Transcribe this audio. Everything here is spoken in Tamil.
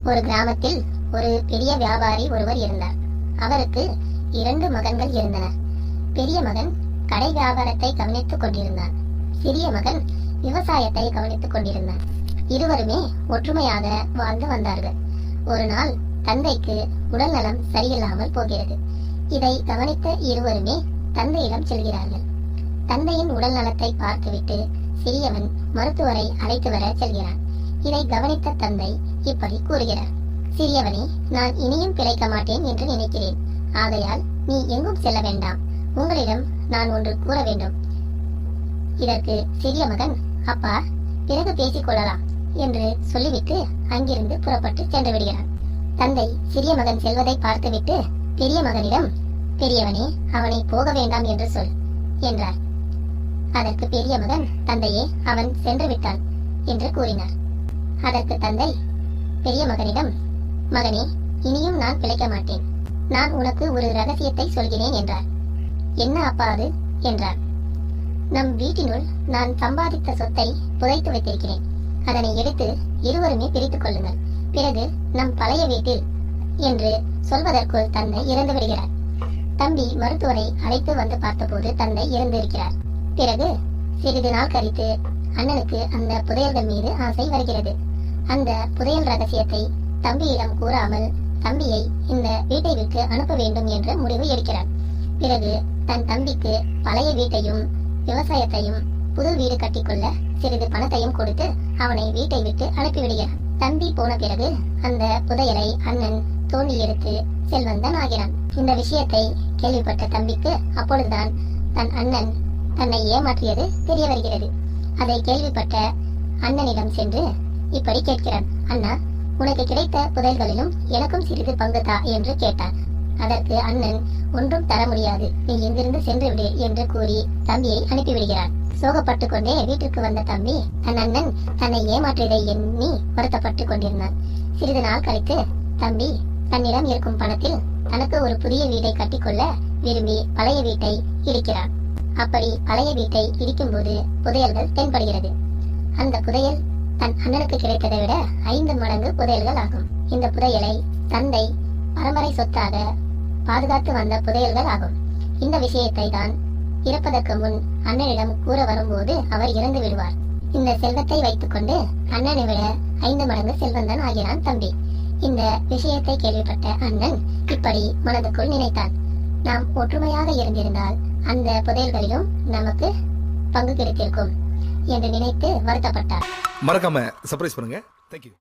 ஒரு கிராமத்தில் ஒரு பெரிய வியாபாரி ஒருவர் இருந்தார். அவருக்கு 2 மகன்கள் இருந்தனர். பெரிய மகன் கடை வியாபாரத்தை கவனித்துக் கொண்டிருந்தான். சிறிய மகன் விவசாயத்தை கவனித்துக் கொண்டிருந்தான். இருவருமே ஒற்றுமையாக வாழ்ந்து வந்தார்கள். ஒரு நாள் தந்தைக்கு உடல் நலம் சரியில்லாமல் போகிறது. இதை கவனித்த இருவருமே தந்தையிடம் செல்கிறார்கள். தந்தையின் உடல் நலத்தை பார்த்துவிட்டு சிறியவன் மருத்துவரை அழைத்து வர செல்கிறான். இதை கவனித்த தந்தை இப்படி கூறுகிறார்: சிறியவனே, நான் இனியும் பிழைக்க மாட்டேன் என்று நினைக்கிறேன். ஆகையால் நீ எங்கும் செல்ல வேண்டாம். உங்களிடம் நான் ஒன்று கூற வேண்டும். இதற்கு சிறிய மகன், அப்பா, பிறகு பேசிக் கொள்ளலாம் என்று சொல்லிவிட்டு அங்கிருந்து புறப்பட்டு சென்று விடுகிறான். தந்தை சிறிய மகன் செல்வதை பார்த்துவிட்டு பெரிய மகனிடம், பெரியவனே, அவனை போக வேண்டாம் என்று சொல் என்றார். அதற்கு பெரிய மகன், தந்தையே, அவன் சென்று விட்டான் என்று கூறினார். அதற்கு தந்தை பெரிய மகனிடம், மகனே, இனியும் நான் பிழைக்க மாட்டேன். நான் உனக்கு ஒரு ரகசியத்தை சொல்கிறேன் என்றார். என்ன அப்பா அது என்றார். நம் வீட்டினுள் நான் சம்பாதித்த சொத்தை புதைத்து வைத்திருக்கிறேன். அதனை எடுத்து இருவருமே பிரித்துக் கொள்ளுங்கள். பிறகு நம் பழைய வீட்டில் என்று சொல்வதற்குள் தந்தை இறந்து விடுகிறார். தம்பி மருத்துவரை அழைத்து வந்து பார்த்தபோது தந்தை இறந்திருக்கிறார். பிறகு சிறிது நாள் கழித்து அண்ணனுக்கு அந்த புதையல்கள் மீது ஆசை வருகிறது. அந்த புதையல் ரகசியத்தை தம்பியிடம் கூறாமல் தம்பியை இந்த வீட்டை விட்டு அனுப்ப வேண்டும் என்ற முடிவு எடுக்கிறார். பிறகு தன் தம்பிக்கு பழைய வீட்டையும் விவசாயத்தையும் புது வீடு கட்டிக்கொள்ள சிறிது பணத்தையும் கொடுத்து அவனை வீட்டை விட்டு அனுப்பிவிடுகிறார். தம்பி போன பிறகு அந்த புதையலை அண்ணன் தோண்டி எடுத்து செல்வந்தன் ஆகிறான். இந்த விஷயத்தை கேள்விப்பட்ட தம்பிக்கு அப்பொழுதுதான் தன் அண்ணன் தன்னை ஏமாற்றியது தெரிய வருகிறது. அதை கேள்விப்பட்ட அண்ணனிடம் சென்று இப்படி கேட்கிறான்: அண்ணா, உனக்கு கிடைத்த புதையல்களிலும் எனக்கும் சிறிது பங்கு தா என்று கேட்டான். அதற்கு அண்ணன், ஒன்றும் தர முடியாது, நீ இங்கிருந்து சென்று விடு என்று கூறி தம்பியை அனுப்பிவிடுகிறான். சோகப்பட்டு கொண்டே வீட்டிற்கு வந்த தம்பி தன் அண்ணன் தன்னை ஏமாற்றியதை எண்ணி வருத்தப்பட்டு கொண்டிருந்தான். சிறிது நாள் கழித்து தம்பி தன்னிடம் இருக்கும் பணத்தில் தனக்கு ஒரு புதிய வீட்டை கட்டிக்கொள்ள விரும்பி பழைய வீட்டை இடிக்கிறான். அப்படி பழைய வீட்டை இடிக்கும் போது புதையல்கள் தென்படுகிறது. அந்த புதையல் தன் அண்ணனுக்கு கிடைத்ததை விட 5 மடங்கு புதையல்கள் ஆகும். இந்த புதையலை தந்தை பரம்பரை சொத்தாக பாதுகாத்து வந்த புதையல்கள் ஆகும். இந்த விஷயத்தை தான் இறப்பதற்கு முன் அண்ணனிடம் கூற வரும்போது அவர் இறந்து விடுவார். இந்த செல்வத்தை வைத்துக் கொண்டு அண்ணனை விட 5 மடங்கு செல்வந்தன் ஆகிறான் தம்பி. இந்த விஷயத்தை கேள்விப்பட்ட அண்ணன் இப்படி மனதுக்குள் நினைத்தான்: நாம் ஒற்றுமையாக இருந்திருந்தால் அந்த புதையல்களிலும் நமக்கு பங்கு கிடைத்திருக்கும் என்று நினைத்து வருத்தப்பட்டார். மறக்காம சர்ப்ரைஸ் பண்ணுங்க. தேங்க்யூ.